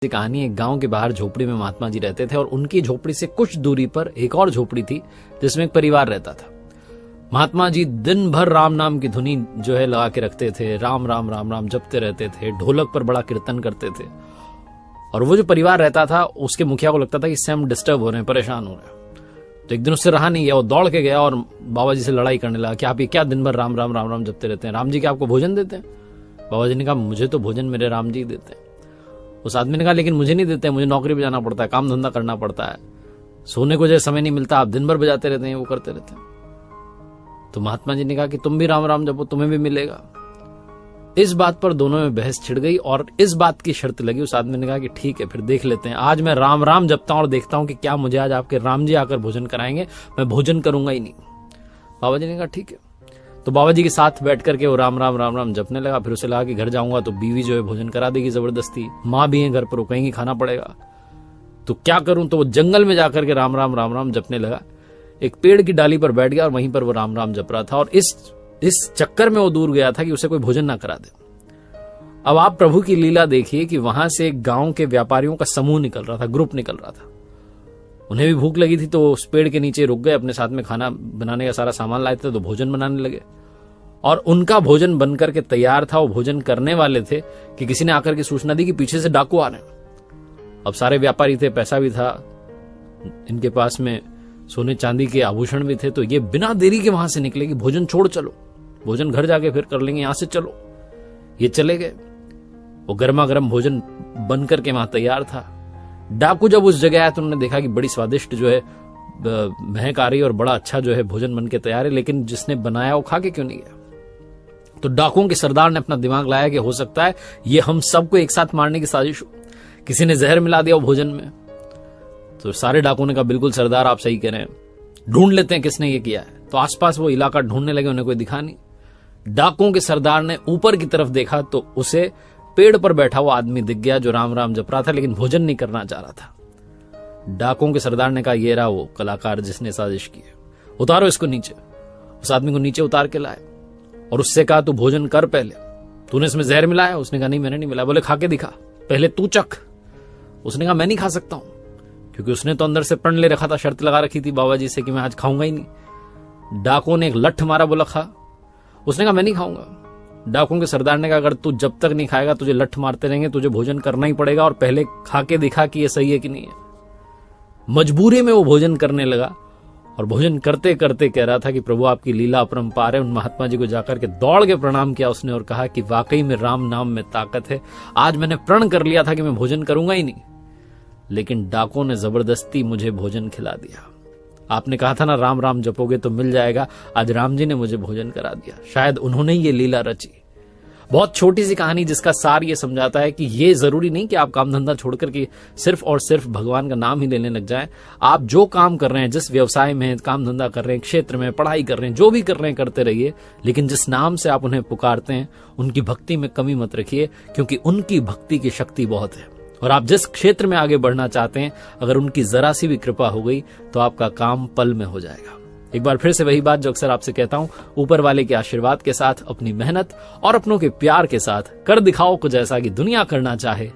कहानी, एक गांव के बाहर झोपड़ी में महात्मा जी रहते थे और उनकी झोपड़ी से कुछ दूरी पर एक और झोपड़ी थी जिसमें एक परिवार रहता था। महात्मा जी दिन भर राम नाम की धुनी जो है लगा के रखते थे, राम राम राम राम जपते रहते थे, ढोलक पर बड़ा कीर्तन करते थे। और वो जो परिवार रहता था उसके मुखिया को लगता था कि इससे हम डिस्टर्ब हो रहे हैं, परेशान हो रहे हैं। तो एक दिन उससे रहा नहीं गया, वो दौड़ के गया और बाबा जी से लड़ाई करने लगा कि आप ये क्या दिन भर राम राम राम राम जपते रहते हैं, राम जी क्या आपको भोजन देते हैं? बाबा जी ने कहा मुझे तो भोजन मेरे राम जी देते हैं। उस आदमी ने कहा लेकिन मुझे नहीं देते, मुझे नौकरी पे जाना पड़ता है, काम धंधा करना पड़ता है, सोने को जो समय नहीं मिलता, आप दिन भर बजाते रहते हैं, वो करते रहते हैं। तो महात्मा जी ने कहा कि तुम भी राम राम जपो, तुम्हें भी मिलेगा। इस बात पर दोनों में बहस छिड़ गई और इस बात की शर्त लगी। उस आदमी ने कहा कि ठीक है फिर देख लेते हैं, आज मैं राम राम जपता हूं और देखता हूं कि क्या मुझे आज आपके राम जी आकर भोजन कराएंगे, मैं भोजन करूंगा ही नहीं। बाबा जी ने कहा ठीक है। तो बाबा जी के साथ बैठ करके वो राम राम राम राम जपने लगा। फिर उसे लगा कि घर जाऊंगा तो बीवी जो है भोजन करा देगी जबरदस्ती, माँ भी है घर पर, वो कहेंगी खाना पड़ेगा, तो क्या करूं। तो वो जंगल में जाकर के राम राम राम राम जपने लगा। एक पेड़ की डाली पर बैठ गया और वहीं पर वो राम राम जप रहा था। और इस चक्कर में वो दूर गया था कि उसे कोई भोजन ना करा दे। अब आप प्रभु की लीला देखिए कि वहां से एक गांव के व्यापारियों का समूह निकल रहा था, ग्रुप निकल रहा था। उन्हें भी भूख लगी थी तो उस पेड़ के नीचे रुक गए, अपने साथ में खाना बनाने का सारा सामान लाए थे तो भोजन बनाने लगे। और उनका भोजन बनकर के तैयार था, वो भोजन करने वाले थे कि किसी ने आकर के सूचना दी कि पीछे से डाकू आ रहे हैं। अब सारे व्यापारी थे, पैसा भी था इनके पास में, सोने चांदी के आभूषण भी थे, तो ये बिना देरी के वहां से निकले कि भोजन छोड़ चलो, भोजन घर जाके फिर कर लेंगे, यहां से चलो। ये चले गए। वो गर्मा गर्म भोजन बन करके वहां तैयार था। डाकू जब उस जगह आया तो उन्होंने देखा कि बड़ी स्वादिष्ट जो है महक आ रही है और बड़ा अच्छा जो है भोजन बन के तैयार है, लेकिन जिसने बनाया वो खा के क्यों नहीं गया। तो डाकुओं के सरदार ने अपना दिमाग लाया कि हो सकता है ये हम सबको एक साथ मारने की साजिश हो, किसी ने जहर मिला दिया वो भोजन में। तो सारे डाकुओं ने कहा बिल्कुल सरदार आप सही कह रहे हैं, ढूंढ लेते हैं किसने ये किया है। तो आसपास वो इलाका ढूंढने लगे, उन्हें कोई दिखा नहीं। डाकुओं के सरदार ने ऊपर की तरफ देखा तो उसे पेड़ पर बैठा हुआ आदमी दिख गया जो राम राम जप रहा था लेकिन भोजन नहीं करना चाह रहा था। डाकुओं के सरदार ने कहा ये रहा वो कलाकार जिसने साजिश की है, उतारो इसको नीचे। उस आदमी को नीचे उतार के लाए और उससे कहा तू भोजन कर, पहले तूने इसमें जहर मिलाया? उसने कहा नहीं मैंने नहीं मिलाया। बोले खा के दिखा, पहले तू चख। उसने कहा मैं नहीं खा सकता हूं, क्योंकि उसने तो अंदर से प्रण ले रखा था, शर्त लगा रखी थी बाबा जी से कि मैं आज खाऊंगा ही नहीं। डाकुओं ने एक लठ मारा, बोला खा। उसने कहा मैं नहीं खाऊंगा। डाकुओं के सरदार ने कहा अगर तू जब तक नहीं खाएगा तुझे लठ मारते रहेंगे, तुझे भोजन करना ही पड़ेगा और पहले खा के दिखा कि ये सही है कि नहीं है। मजबूरी में वो भोजन करने लगा और भोजन करते करते कह रहा था कि प्रभु आपकी लीला अपरंपार है। उन महात्मा जी को जाकर के दौड़ के प्रणाम किया उसने और कहा कि वाकई में राम नाम में ताकत है, आज मैंने प्रण कर लिया था कि मैं भोजन करूंगा ही नहीं, लेकिन डाकुओं ने जबरदस्ती मुझे भोजन खिला दिया। आपने कहा था ना राम राम जपोगे तो मिल जाएगा, आज राम जी ने मुझे भोजन करा दिया, शायद उन्होंने ये लीला रची। बहुत छोटी सी कहानी जिसका सार ये समझाता है कि ये जरूरी नहीं कि आप काम धंधा छोड़कर के सिर्फ और सिर्फ भगवान का नाम ही लेने लग जाएं। आप जो काम कर रहे हैं, जिस व्यवसाय में काम धंधा कर रहे हैं, क्षेत्र में पढ़ाई कर रहे हैं, जो भी कर रहे हैं करते रहिए, लेकिन जिस नाम से आप उन्हें पुकारते हैं उनकी भक्ति में कमी मत रखिए, क्योंकि उनकी भक्ति की शक्ति बहुत है। और आप जिस क्षेत्र में आगे बढ़ना चाहते हैं, अगर उनकी जरा सी भी कृपा हो गई तो आपका काम पल में हो जाएगा। एक बार फिर से वही बात जो अक्सर आपसे कहता हूं, ऊपर वाले के आशीर्वाद के साथ, अपनी मेहनत और अपनों के प्यार के साथ कर दिखाओ कुछ ऐसा कि दुनिया करना चाहे